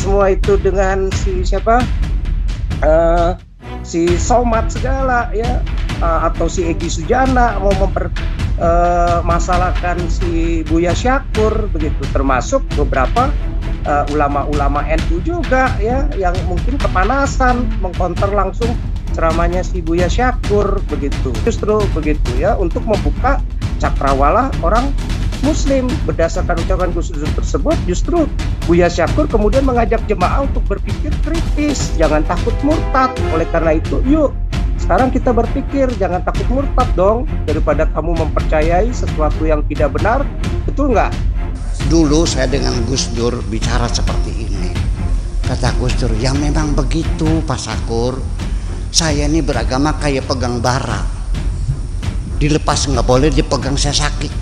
semua itu dengan si siapa, si Somad segala ya, atau si Egy Sujana mau masalahkan si Buya Syakur begitu, termasuk beberapa ulama-ulama NU juga ya yang mungkin kepanasan mengkonter langsung ceramahnya si Buya Syakur begitu, justru begitu ya, untuk membuka cakrawala orang Muslim. Berdasarkan ucapan Gus Dur tersebut, justru Buya Syakur kemudian mengajak jemaah untuk berpikir kritis, jangan takut murtad. Oleh karena itu, yuk sekarang kita berpikir, jangan takut murtad dong, daripada kamu mempercayai sesuatu yang tidak benar, betul nggak? Dulu saya dengan Gus Dur bicara seperti ini. Kata Gus Dur, ya memang begitu Pak Syakur. Saya ini beragama kayak pegang bara. Dilepas nggak boleh, dipegang saya sakit.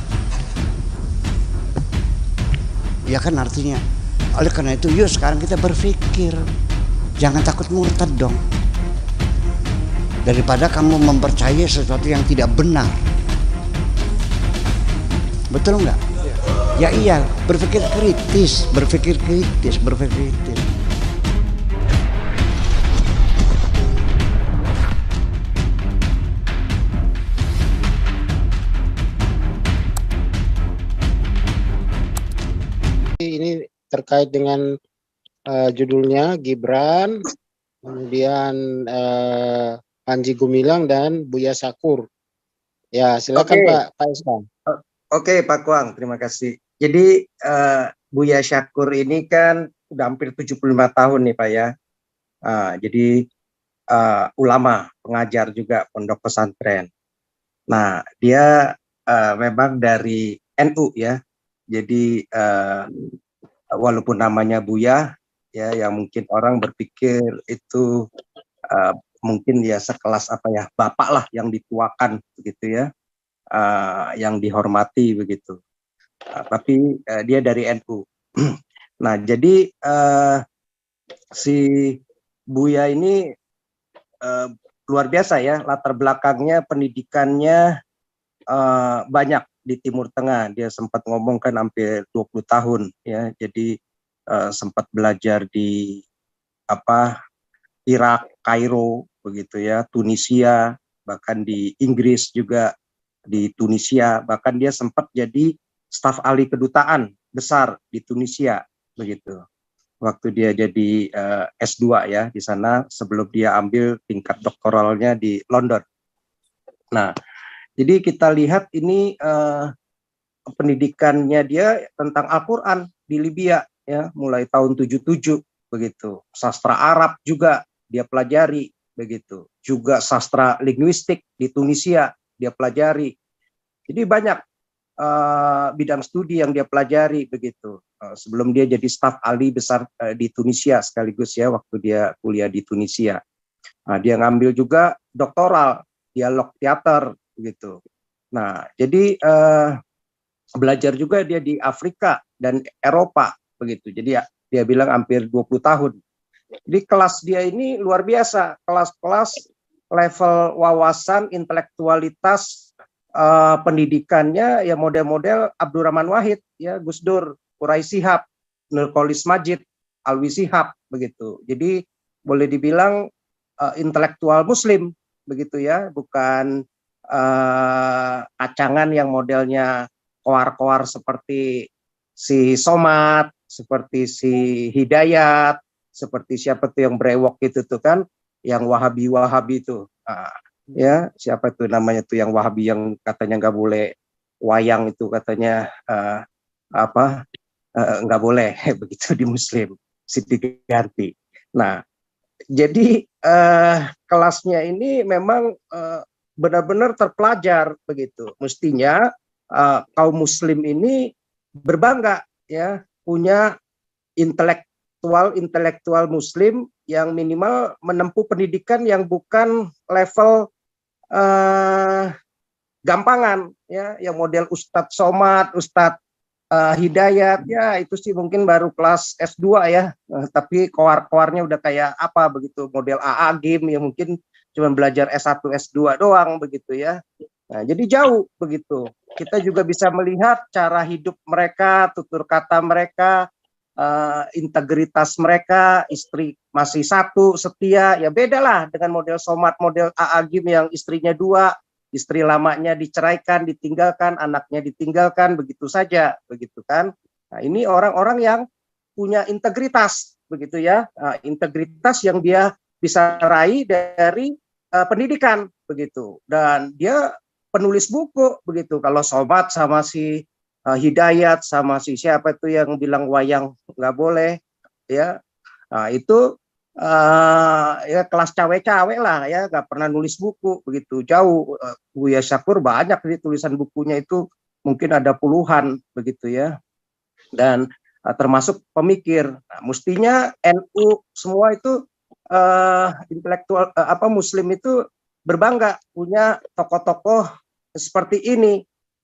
Ya kan artinya. Oleh karena itu, yuk sekarang kita berpikir. Jangan takut murtad dong. Daripada kamu mempercayai sesuatu yang tidak benar. Betul nggak? Ya iya, berpikir kritis. Ini terkait dengan judulnya Gibran, kemudian Panji Gumilang dan Buya Syakur. Ya, silakan Pak Iskan. Oke Pak Kuang, terima kasih. Jadi Buya Syakur ini kan udah hampir 75 tahun nih Pak ya. Jadi ulama, pengajar juga pondok pesantren. Nah, dia memang dari NU ya. Jadi walaupun namanya Buya ya, yang mungkin orang berpikir itu mungkin ya sekelas apa ya, bapak lah yang dituakan begitu ya, yang dihormati begitu. Tapi dia dari NU. Nah, jadi si Buya ini luar biasa ya, latar belakangnya, pendidikannya banyak di Timur Tengah. Dia sempat ngomong kan hampir 20 tahun ya. Jadi sempat belajar di Irak, Kairo begitu ya, Tunisia, bahkan di Inggris juga, di Tunisia, bahkan dia sempat jadi staf ahli kedutaan besar di Tunisia begitu. Waktu dia jadi S2 ya di sana, sebelum dia ambil tingkat doktoralnya di London. Nah, jadi kita lihat ini pendidikannya dia tentang Al-Quran di Libya ya, mulai tahun 77 begitu. Sastra Arab juga dia pelajari begitu. Juga sastra linguistik di Tunisia dia pelajari. Jadi banyak bidang studi yang dia pelajari begitu. Sebelum dia jadi staf ahli besar di Tunisia sekaligus ya, waktu dia kuliah di Tunisia. Dia ngambil juga doktoral dialog teater begitu. Nah, jadi belajar juga dia di Afrika dan Eropa begitu. Jadi ya, dia bilang hampir 20 tahun. Jadi kelas dia ini luar biasa, kelas-kelas level wawasan, intelektualitas, pendidikannya ya model-model Abdurrahman Wahid ya, Gus Dur, Quraisy Shihab, Nurcholish Madjid, Alwi Shihab begitu. Jadi boleh dibilang intelektual Muslim begitu ya, bukan kacangan yang modelnya koar-koar seperti si Somad, seperti si Hidayat, seperti siapa tuh yang brewok itu tuh kan, yang Wahabi itu, ya siapa tuh namanya tuh yang Wahabi yang katanya nggak boleh wayang itu, katanya nggak boleh begitu di Muslim, Siti Ganti. Nah, jadi kelasnya ini memang benar-benar terpelajar begitu. Mestinya kaum Muslim ini berbangga ya, punya intelektual Muslim yang minimal menempuh pendidikan yang bukan level gampangan ya, yang model Ustadz Somad, Ustadz Hidayat ya, itu sih mungkin baru kelas S2 ya, tapi koar-koarnya udah kayak apa begitu, model AA game yang mungkin cuma belajar S1 S2 doang begitu ya. Nah, jadi jauh begitu. Kita juga bisa melihat cara hidup mereka, tutur kata mereka, integritas mereka, istri masih satu setia, ya beda lah dengan model Somad, model Agim yang istrinya dua, istri lamanya diceraikan, ditinggalkan, anaknya ditinggalkan begitu saja, begitu kan. Nah, ini orang-orang yang punya integritas, begitu ya, integritas yang dia bisa raih dari pendidikan, begitu. Dan dia penulis buku, begitu. Kalau Somad sama si Hidayat sama si siapa itu yang bilang wayang nggak boleh, ya, nah, itu ya kelas cawe-cawe lah, ya, nggak pernah nulis buku, begitu jauh. Buya Syakur banyak di tulisan bukunya itu mungkin ada puluhan, begitu ya, dan termasuk pemikir. Nah, mestinya NU semua itu intelektual Muslim itu berbangga punya tokoh-tokoh seperti ini.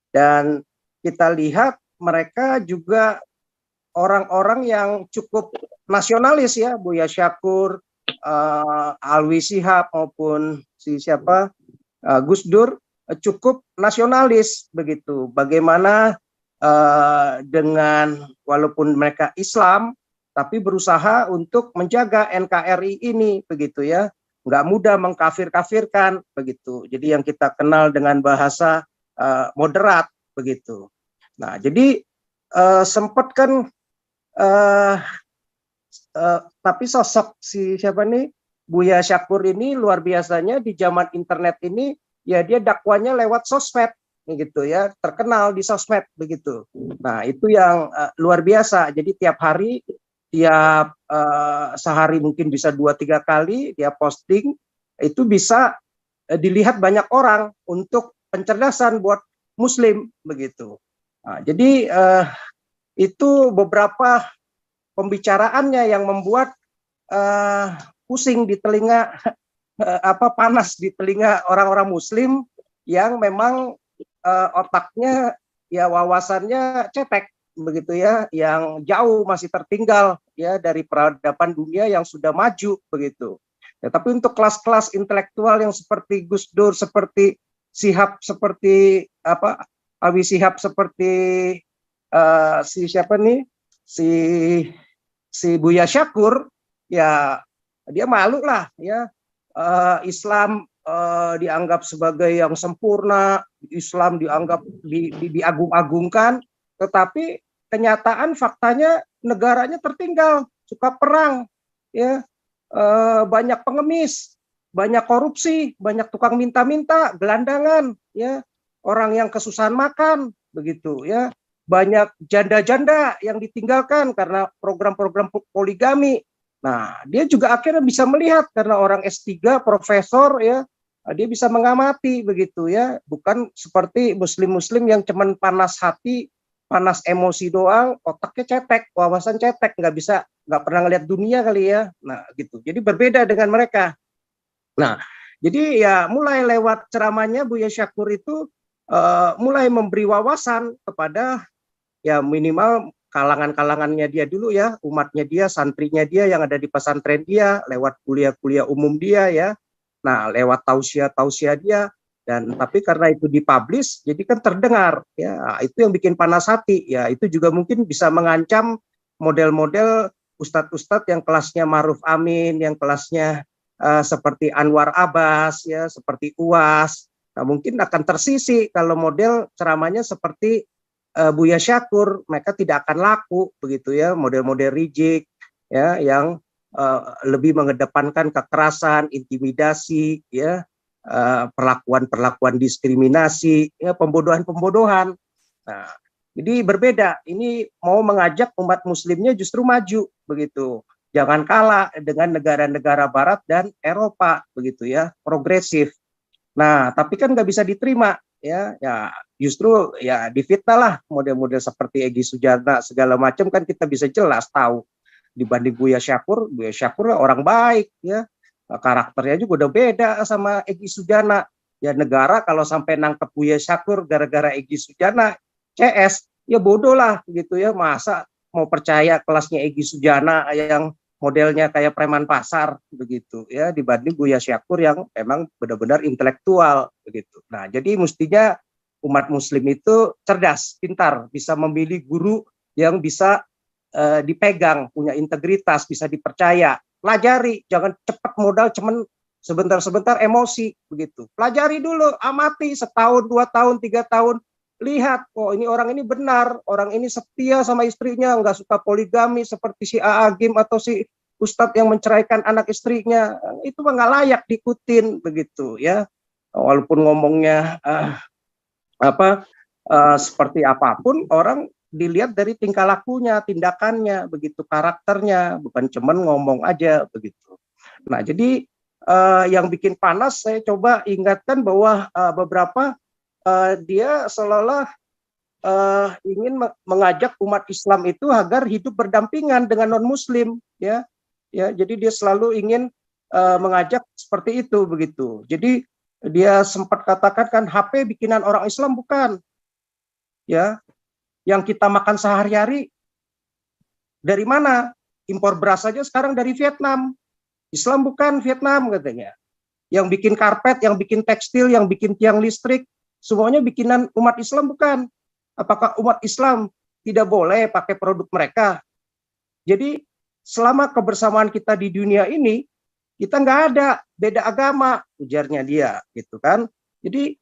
Dan kita lihat mereka juga orang-orang yang cukup nasionalis ya, Buya Syakur, Alwi Shihab maupun si siapa Gus Dur cukup nasionalis, begitu. Bagaimana dengan walaupun mereka Islam tapi berusaha untuk menjaga NKRI ini, begitu ya, nggak mudah mengkafir-kafirkan, begitu. Jadi yang kita kenal dengan bahasa moderat, begitu. Nah, jadi sempat kan tapi sosok si siapa nih Buya Syakur ini luar biasanya di zaman internet ini, ya dia dakwanya lewat sosmed, gitu ya, terkenal di sosmed, begitu. Nah, itu yang luar biasa. Jadi tiap hari, tiap sehari mungkin bisa 2-3 kali dia posting, itu bisa dilihat banyak orang untuk pencerdasan buat Muslim, begitu. Nah, jadi itu beberapa pembicaraannya yang membuat pusing di telinga, panas di telinga orang-orang Muslim yang memang otaknya, ya, wawasannya cetek, begitu ya, yang jauh masih tertinggal ya dari peradaban dunia yang sudah maju, begitu. Ya, tapi untuk kelas-kelas intelektual yang seperti Gus Dur, seperti Shihab, seperti Alwi Shihab, seperti si siapa nih, si Buya Syakur, ya dia malu lah ya, Islam dianggap sebagai yang sempurna, Islam dianggap diagung-agungkan, tetapi kenyataan faktanya negaranya tertinggal, suka perang, ya, banyak pengemis, banyak korupsi, banyak tukang minta-minta, gelandangan, ya, orang yang kesusahan makan, begitu ya, banyak janda-janda yang ditinggalkan karena program-program poligami. Nah, dia juga akhirnya bisa melihat karena orang S3, profesor, ya, dia bisa mengamati, begitu ya, bukan seperti muslim-muslim yang cuman panas hati, panas emosi doang, otaknya cetek, wawasan cetek, nggak pernah ngelihat dunia kali ya. Nah, gitu. Jadi berbeda dengan mereka. Nah, jadi ya mulai lewat ceramahnya Buya Syakur itu mulai memberi wawasan kepada, ya, minimal kalangan-kalangannya dia dulu ya, umatnya dia, santrinya dia yang ada di pesantren dia, lewat kuliah-kuliah umum dia ya. Nah, lewat tausiah-tausiah dia, dan tapi karena itu dipublish jadi kan terdengar ya. Nah, itu yang bikin panas hati ya. Itu juga mungkin bisa mengancam model-model ustadz-ustadz yang kelasnya Ma'ruf Amin, yang kelasnya seperti Anwar Abbas ya, seperti UAS. Nah, mungkin akan tersisi kalau model ceramahnya seperti Buya Syakur, mereka tidak akan laku, begitu ya, model-model Rizik ya yang lebih mengedepankan kekerasan, intimidasi, ya, perlakuan-perlakuan diskriminasi, ya, pembodohan-pembodohan. Nah, jadi berbeda. Ini mau mengajak umat muslimnya justru maju, begitu. Jangan kalah dengan negara-negara Barat dan Eropa, begitu ya, progresif. Nah, tapi kan nggak bisa diterima, ya, justru ya difitnah lah model-model seperti Egy Sujana segala macam, kan kita bisa jelas tahu dibanding Buya Syakur orang baik ya, karakternya juga udah beda sama Egy Sujana. Ya, negara kalau sampai nangkep Buya Syakur gara-gara Egy Sujana CS, ya bodoh lah gitu ya, masa mau percaya kelasnya Egy Sujana yang modelnya kayak preman pasar begitu ya, dibanding Buya Syakur yang memang benar-benar intelektual begitu. Nah, jadi mestinya umat muslim itu cerdas, pintar, bisa memilih guru yang bisa dipegang, punya integritas, bisa dipercaya. Pelajari, jangan cepat modal, cuman sebentar-sebentar emosi begitu. Pelajari dulu, amati setahun, 2 tahun, 3 tahun, lihat, oh ini orang ini benar, orang ini setia sama istrinya, nggak suka poligami seperti si Aagim atau si Ustadz yang menceraikan anak istrinya, itu nggak layak diikutin begitu ya. Walaupun ngomongnya seperti apapun, orang dilihat dari tingkah lakunya, tindakannya, begitu karakternya, bukan cuman ngomong aja begitu. Nah, jadi yang bikin panas, saya coba ingatkan bahwa beberapa dia seolah-olah ingin mengajak umat Islam itu agar hidup berdampingan dengan non-Muslim, ya. Jadi dia selalu ingin mengajak seperti itu begitu. Jadi dia sempat katakan kan HP bikinan orang Islam bukan, ya. Yang kita makan sehari-hari dari mana? Impor beras saja sekarang dari Vietnam. Islam bukan Vietnam katanya. Yang bikin karpet, yang bikin tekstil, yang bikin tiang listrik, semuanya bikinan umat Islam bukan. Apakah umat Islam tidak boleh pakai produk mereka? Jadi selama kebersamaan kita di dunia ini, kita nggak ada beda agama, ujarnya dia, gitu kan. Jadi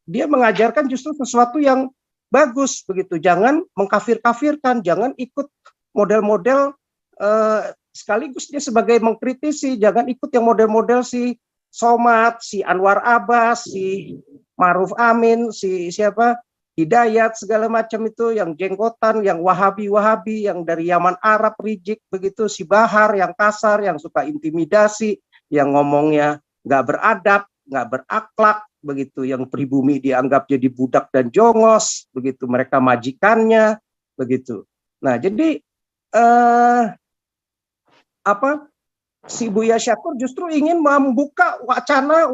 dia mengajarkan justru sesuatu yang bagus begitu, jangan mengkafir-kafirkan, jangan ikut model-model sekaligus dia sebagai mengkritisi, jangan ikut yang model-model si Somad, si Anwar Abbas, si Maruf Amin, si siapa Hidayat segala macam itu yang jenggotan, yang Wahabi, yang dari Yaman Arab Rijik begitu, si Bahar yang kasar, yang suka intimidasi, yang ngomongnya nggak beradab, nggak berakhlak begitu, yang pribumi dianggap jadi budak dan jongos begitu, mereka majikannya begitu. Nah, jadi si Buya Syakur justru ingin membuka wacana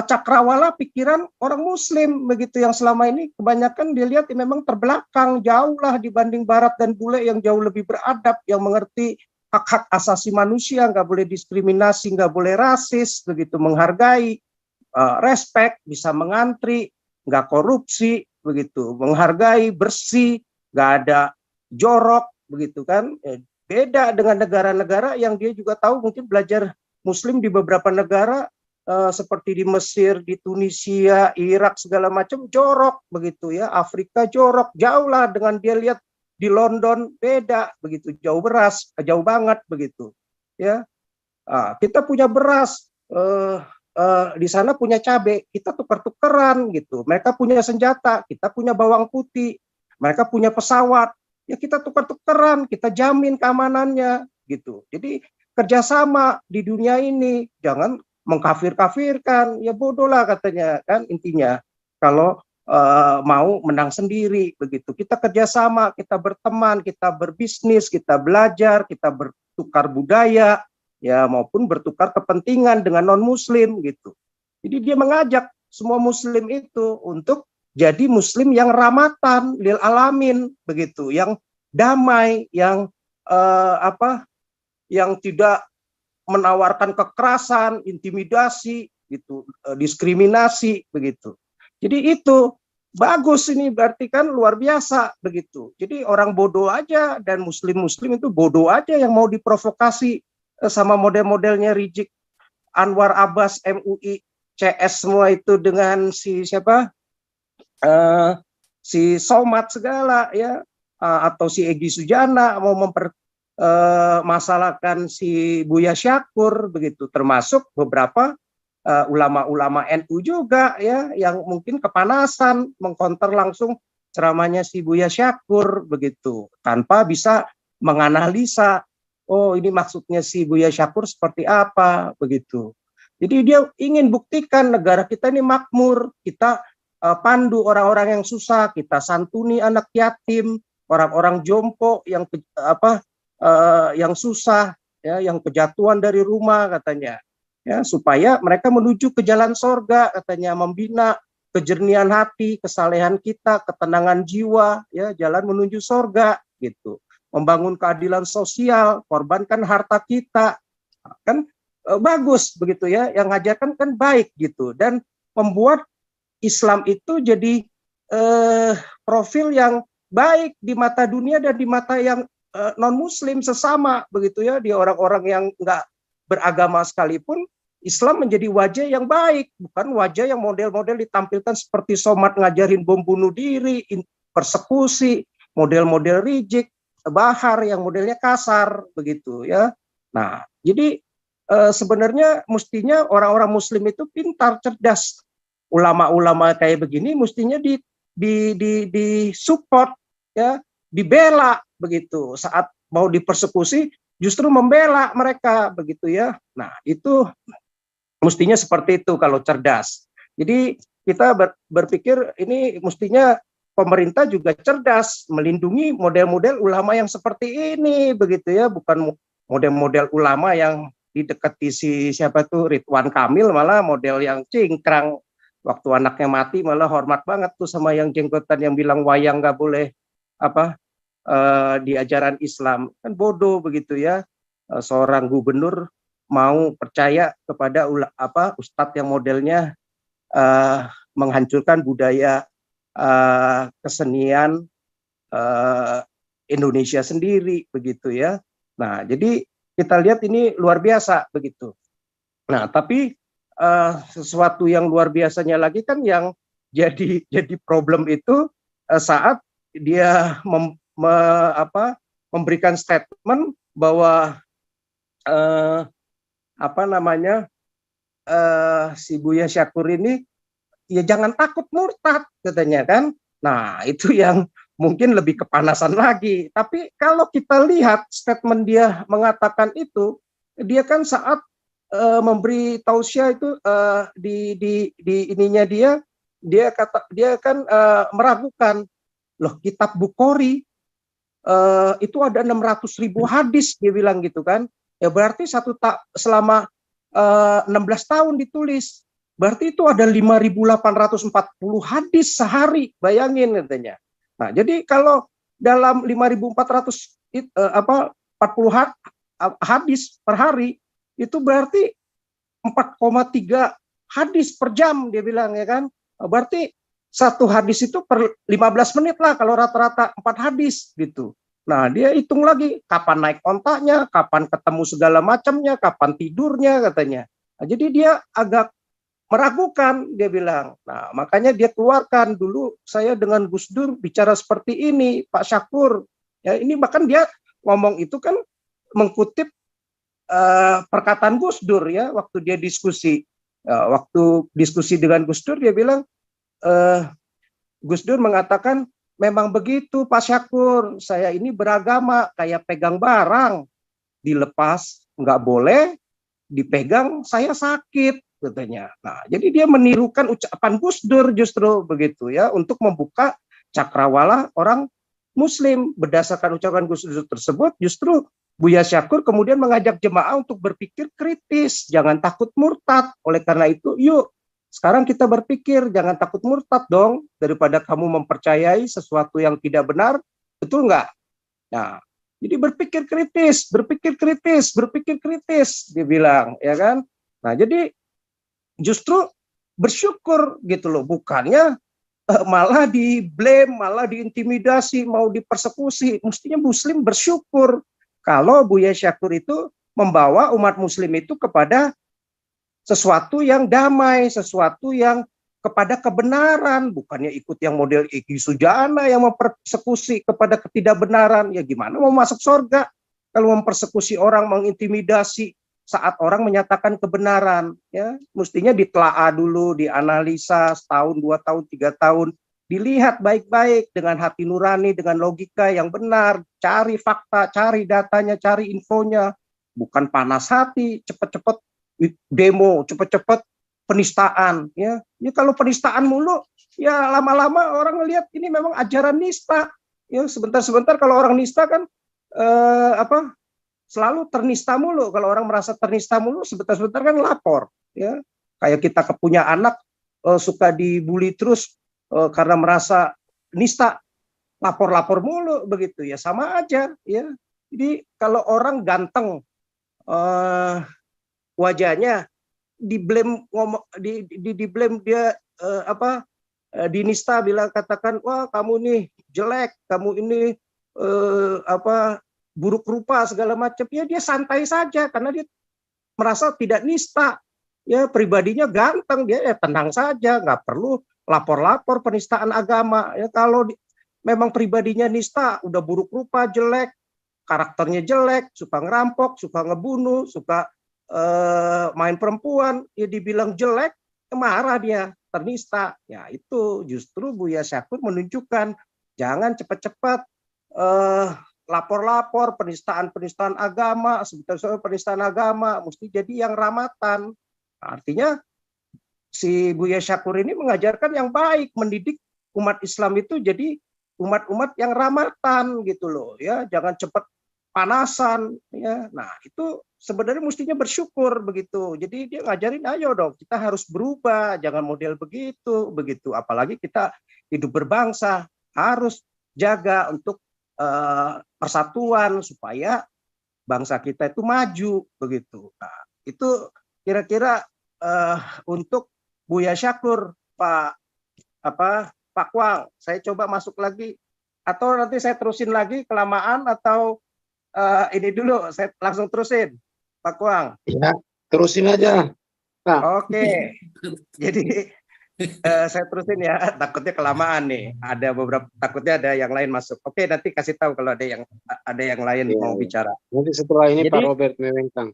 cakrawala pikiran orang Muslim begitu, yang selama ini kebanyakan dilihat memang terbelakang jauh lah dibanding Barat dan bule yang jauh lebih beradab, yang mengerti hak-hak asasi manusia, nggak boleh diskriminasi, nggak boleh rasis begitu, menghargai, respect, bisa mengantri, nggak korupsi begitu, menghargai, bersih, nggak ada jorok begitu kan. Beda dengan negara-negara yang dia juga tahu mungkin belajar Muslim di beberapa negara seperti di Mesir, di Tunisia, Irak segala macam jorok begitu ya, Afrika jorok, jauh lah dengan dia lihat di London beda begitu, jauh banget begitu ya. Kita punya beras, di sana punya cabai, kita tukar-tukeran gitu. Mereka punya senjata, kita punya bawang putih, mereka punya pesawat, ya kita tukar-tukeran, kita jamin keamanannya gitu. Jadi kerjasama di dunia ini, jangan mengkafir-kafirkan, ya bodoh lah katanya kan intinya. Kalau mau menang sendiri begitu, kita kerjasama, kita berteman, kita berbisnis, kita belajar, kita bertukar budaya, ya maupun bertukar kepentingan dengan non Muslim gitu. Jadi dia mengajak semua Muslim itu untuk jadi Muslim yang rahmatan lil alamin begitu, yang damai, yang yang tidak menawarkan kekerasan, intimidasi gitu, diskriminasi begitu. Jadi itu bagus, ini berarti kan luar biasa begitu. Jadi orang bodoh aja dan Muslim-Muslim itu bodoh aja yang mau diprovokasi sama model-modelnya Rijik, Anwar Abbas, MUI, CS semua itu dengan si siapa, si Somad segala ya, atau si Egy Sujana mau mempermasalahkan si Buya Syakur begitu, termasuk beberapa ulama-ulama NU juga ya, yang mungkin kepanasan mengkonter langsung ceramahnya si Buya Syakur begitu, tanpa bisa menganalisa, oh ini maksudnya si Buya Syakur seperti apa begitu. Jadi dia ingin buktikan negara kita ini makmur, kita pandu orang-orang yang susah, kita santuni anak yatim, orang-orang jompo yang yang susah ya, yang kejatuhan dari rumah katanya. Ya, supaya mereka menuju ke jalan sorga katanya, membina kejernihan hati, kesalehan kita, ketenangan jiwa, ya jalan menuju sorga gitu, membangun keadilan sosial, korbankan harta kita, kan bagus begitu ya, yang ngajarkan kan baik gitu, dan membuat Islam itu jadi profil yang baik di mata dunia dan di mata yang non muslim sesama begitu ya. Di orang-orang yang nggak beragama sekalipun, Islam menjadi wajah yang baik, bukan wajah yang model-model ditampilkan seperti Somad ngajarin bom bunuh diri, persekusi, model-model Rizik, Bahar yang modelnya kasar begitu ya. Nah, jadi sebenarnya mestinya orang-orang muslim itu pintar, cerdas. Ulama-ulama kayak begini mestinya di support ya, dibela begitu. Saat mau dipersekusi justru membela mereka begitu ya. Nah, itu mestinya seperti itu kalau cerdas. Jadi kita berpikir ini mestinya pemerintah juga cerdas melindungi model-model ulama yang seperti ini begitu ya, bukan model-model ulama yang didekati siapa tuh Ridwan Kamil, malah model yang cingkrang, waktu anaknya mati malah hormat banget tuh sama yang jenggotan yang bilang wayang nggak boleh apa di ajaran Islam, kan bodoh begitu ya. Seorang gubernur mau percaya kepada ustadz yang modelnya menghancurkan budaya kesenian Indonesia sendiri begitu ya. Nah, jadi kita lihat ini luar biasa begitu. Nah, tapi sesuatu yang luar biasanya lagi kan yang jadi problem itu saat dia memberikan statement bahwa si Buya Syakur ini ya jangan takut murtad katanya kan. Nah, itu yang mungkin lebih kepanasan lagi. Tapi kalau kita lihat statement dia mengatakan itu, dia kan saat memberi tausiah itu di ininya dia kan meragukan, loh kitab Bukhari itu ada 600.000 hadis, dia bilang gitu kan. Ya berarti selama 16 tahun ditulis. Berarti itu ada 5.840 hadis sehari, bayangin katanya. Nah, jadi kalau dalam 5.440 hadis per hari, itu berarti 4,3 hadis per jam, dia bilang ya kan. Berarti satu hadis itu per 15 menit lah kalau rata-rata 4 hadis gitu. Nah, dia hitung lagi kapan naik ontaknya, kapan ketemu segala macamnya, kapan tidurnya katanya. Nah, jadi dia agak meragukan, dia bilang. Nah, makanya dia keluarkan, dulu saya dengan Gus Dur bicara seperti ini, Pak Syakur. Ya, ini bahkan dia ngomong itu kan mengkutip perkataan Gus Dur ya, waktu dia diskusi. Waktu diskusi dengan Gus Dur, dia bilang, Gus Dur mengatakan, memang begitu Pak Syakur, saya ini beragama kayak pegang barang, dilepas nggak boleh, dipegang saya sakit katanya. Nah, jadi dia menirukan ucapan Gus Dur justru begitu ya, untuk membuka cakrawala orang Muslim. Berdasarkan ucapan Gus Dur tersebut, justru Buya Syakur kemudian mengajak jemaah untuk berpikir kritis, jangan takut murtad. Oleh karena itu, yuk sekarang kita berpikir, jangan takut murtad dong, daripada kamu mempercayai sesuatu yang tidak benar, betul nggak? Nah, jadi berpikir kritis, dia bilang, ya kan? Nah, jadi justru bersyukur gitu loh, bukannya malah di-blame, malah diintimidasi, mau dipersekusi. Mestinya Muslim bersyukur kalau Buya Syakur itu membawa umat Muslim itu kepada sesuatu yang damai, sesuatu yang kepada kebenaran, bukannya ikut yang model Egy Sujana yang mempersekusi kepada ketidakbenaran. Ya gimana mau masuk surga kalau mempersekusi orang, mengintimidasi saat orang menyatakan kebenaran. Ya mestinya ditelaah dulu, dianalisa setahun, 2 tahun, 3 tahun, dilihat baik-baik dengan hati nurani, dengan logika yang benar, cari fakta, cari datanya, cari infonya, bukan panas hati, cepet-cepet demo, cepet-cepet penistaan. Ya kalau penistaan mulu, ya lama-lama orang ngelihat ini memang ajaran nista. Ya sebentar-sebentar kalau orang nista kan selalu ternista mulu. Kalau orang merasa ternista mulu, sebentar-sebentar kan lapor. Ya kayak kita punya anak suka dibully terus karena merasa nista, lapor-lapor mulu begitu ya, sama aja ya. Jadi kalau orang ganteng wajahnya, di blame dia di nista bilang katakan, wah kamu nih jelek, kamu ini buruk rupa segala macam, ya dia santai saja karena dia merasa tidak nista, ya pribadinya ganteng, dia ya tenang saja, nggak perlu lapor-lapor penistaan agama. Ya kalau memang pribadinya nista, udah buruk rupa, jelek, karakternya jelek, suka ngerampok, suka ngebunuh, suka main perempuan, ya dibilang jelek, marah dia, ternista. Ya itu justru Buya Syakur menunjukkan jangan cepat-cepat lapor-lapor penistaan agama, sebetulnya penistaan agama mesti jadi yang ramatan. Artinya si Buya Syakur ini mengajarkan yang baik, mendidik umat Islam itu jadi umat-umat yang ramatan gitu loh, ya jangan cepat panasan, ya. Nah itu sebenarnya mestinya bersyukur begitu. Jadi dia ngajarin, ayo dong kita harus berubah, jangan model begitu, apalagi kita hidup berbangsa harus jaga untuk persatuan supaya bangsa kita itu maju begitu. Nah, itu kira-kira untuk Buya Syakur, Pak Kwang. Saya coba masuk lagi atau nanti saya terusin lagi kelamaan atau ini dulu saya langsung terusin, Pak Kwang. Ya, terusin aja. Nah. Oke. Jadi saya terusin ya, takutnya kelamaan nih. Ada beberapa, takutnya ada yang lain masuk. Oke, nanti kasih tahu kalau ada yang lain mau bicara. Nanti setelah ini Jadi, Pak Robert Mewengkang.